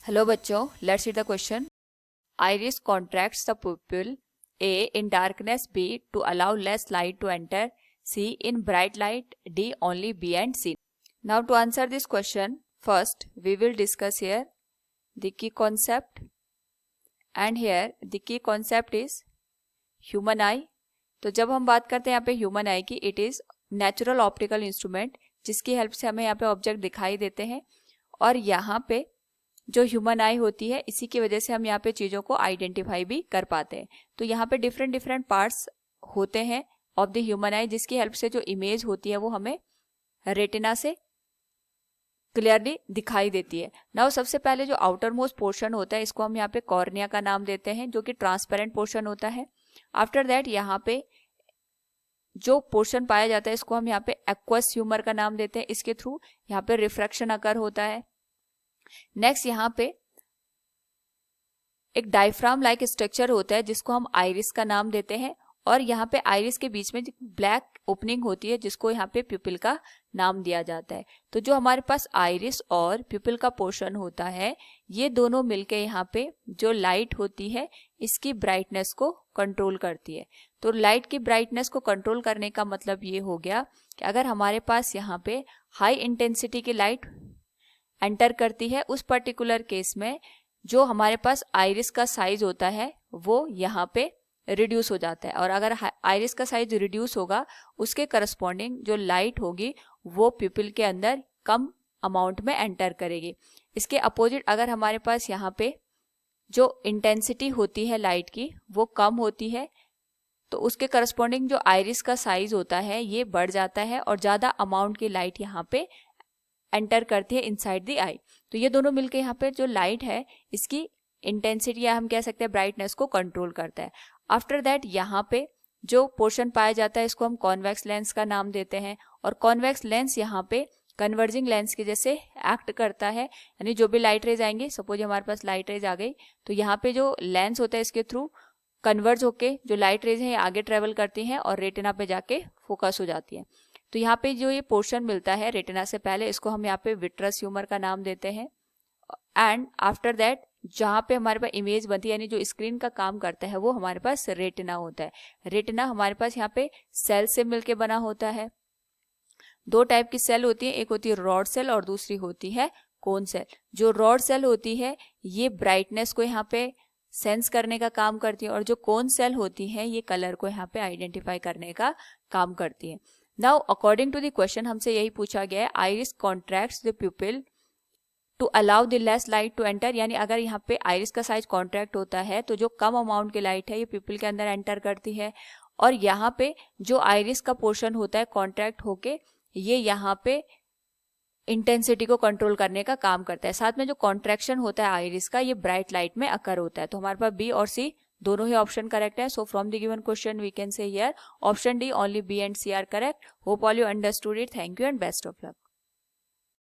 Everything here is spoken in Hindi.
हेलो बच्चों, let's see the question. Iris contracts the pupil A in darkness, B to allow less light to enter, C in bright light, D only B and C. Now to answer this question, first we will discuss here the key concept, and here the key concept is human eye. तो जब हम बात करते हैं यहाँ पे ह्यूमन आई की, it is natural optical instrument जिसकी हेल्प से हमें यहाँ पे ऑब्जेक्ट दिखाई देते हैं, और यहाँ पे जो ह्यूमन आई होती है इसी की वजह से हम यहाँ पे चीज़ों को आइडेंटिफाई भी कर पाते हैं. तो यहाँ पे डिफरेंट डिफरेंट पार्ट्स होते हैं ऑफ द ह्यूमन आई, जिसकी हेल्प से जो इमेज होती है वो हमें रेटिना से क्लियरली दिखाई देती है. नाउ सबसे पहले जो आउटर मोस्ट पोर्शन होता है इसको हम यहाँ पे कॉर्निया का नाम देते हैं, जो कि ट्रांसपेरेंट पोर्शन होता है. आफ्टर दैट यहाँ पे जो पोर्शन पाया जाता है इसको हम यहाँ पे एक्वस ह्यूमर का नाम देते हैं. इसके थ्रू यहाँ पे रिफ्रैक्शन अकर होता है. नेक्स्ट यहाँ पे एक डायफ्राम लाइक स्ट्रक्चर होता है जिसको हम आइरिस का नाम देते हैं, और यहाँ पे आइरिस के बीच में ब्लैक ओपनिंग होती है जिसको यहाँ पे प्यूपिल का नाम दिया जाता है. तो जो हमारे पास आइरिस और प्यूपिल का पोर्शन होता है ये दोनों मिलके यहाँ पे जो लाइट होती है इसकी ब्राइटनेस को कंट्रोल करती है. तो लाइट की ब्राइटनेस को कंट्रोल करने का मतलब ये हो गया कि अगर हमारे पास यहाँ पे हाई इंटेंसिटी की लाइट एंटर करती है, उस पर्टिकुलर केस में जो हमारे पास आइरिस का साइज होता है वो यहाँ पे रिड्यूस हो जाता है, और अगर आइरिस का साइज रिड्यूस होगा उसके करस्पॉन्डिंग जो लाइट होगी वो प्यूपिल के अंदर कम अमाउंट में एंटर करेगी. इसके अपोजिट अगर हमारे पास यहाँ पे जो इंटेंसिटी होती है लाइट की वो कम होती है तो उसके करस्पॉन्डिंग जो आइरिस का साइज होता है ये बढ़ जाता है और ज़्यादा अमाउंट की लाइट यहाँ पे एंटर करती है इनसाइड द आई. तो ये दोनों मिलके यहाँ पे जो लाइट है इसकी इंटेंसिटी या हम कह सकते हैं ब्राइटनेस को कंट्रोल करता है. आफ्टर दैट यहाँ पे जो पोर्शन पाया जाता है इसको हम कॉन्वेक्स लेंस का नाम देते हैं, और कॉन्वेक्स लेंस यहाँ पे कन्वर्जिंग लेंस के जैसे एक्ट करता है. यानी जो भी लाइट रेज आएंगे, सपोज हमारे पास लाइट रेज आ गई तो यहाँ पे जो लेंस होता है इसके थ्रू कन्वर्ज होके जो लाइट रेज है ये आगे ट्रेवल करती हैं और रेटिना पे जाके फोकस हो जाती है. तो यहाँ पे जो ये पोर्शन मिलता है रेटिना से पहले इसको हम यहाँ पे विट्रस ह्यूमर का नाम देते हैं. एंड आफ्टर दैट जहाँ पे हमारे पास इमेज बनती है यानी जो स्क्रीन का काम करता है वो हमारे पास रेटिना होता है. रेटिना हमारे पास यहाँ पे सेल से मिलके बना होता है. दो टाइप की सेल होती है, एक होती है रॉड सेल और दूसरी होती है कोन सेल. जो रॉड सेल होती है ये ब्राइटनेस को यहाँ पे सेंस करने का काम करती है, और जो कोन सेल होती है ये कलर को यहाँ पे आइडेंटिफाई करने का काम करती है. Now according to the question हमसे यही पूछा गया है, iris contracts the pupil to allow the less light to enter. यानी अगर यहाँ पे आइरिस का साइज कॉन्ट्रैक्ट होता है तो जो कम अमाउंट की लाइट है ये प्यूपिल के अंदर एंटर करती है, और यहाँ पे जो आइरिस का पोर्शन होता है कॉन्ट्रैक्ट होके ये यहाँ पे इंटेंसिटी को कंट्रोल करने का काम करता है. साथ में जो कॉन्ट्रैक्शन होता है आइरिस का ये ब्राइट लाइट में अकर होता है. तो हमारे पास बी और सी दोनों ही ऑप्शन करेक्ट है. So from the given question we can say here option D only B and C are correct. Hope all you understood it. Thank you and best of luck.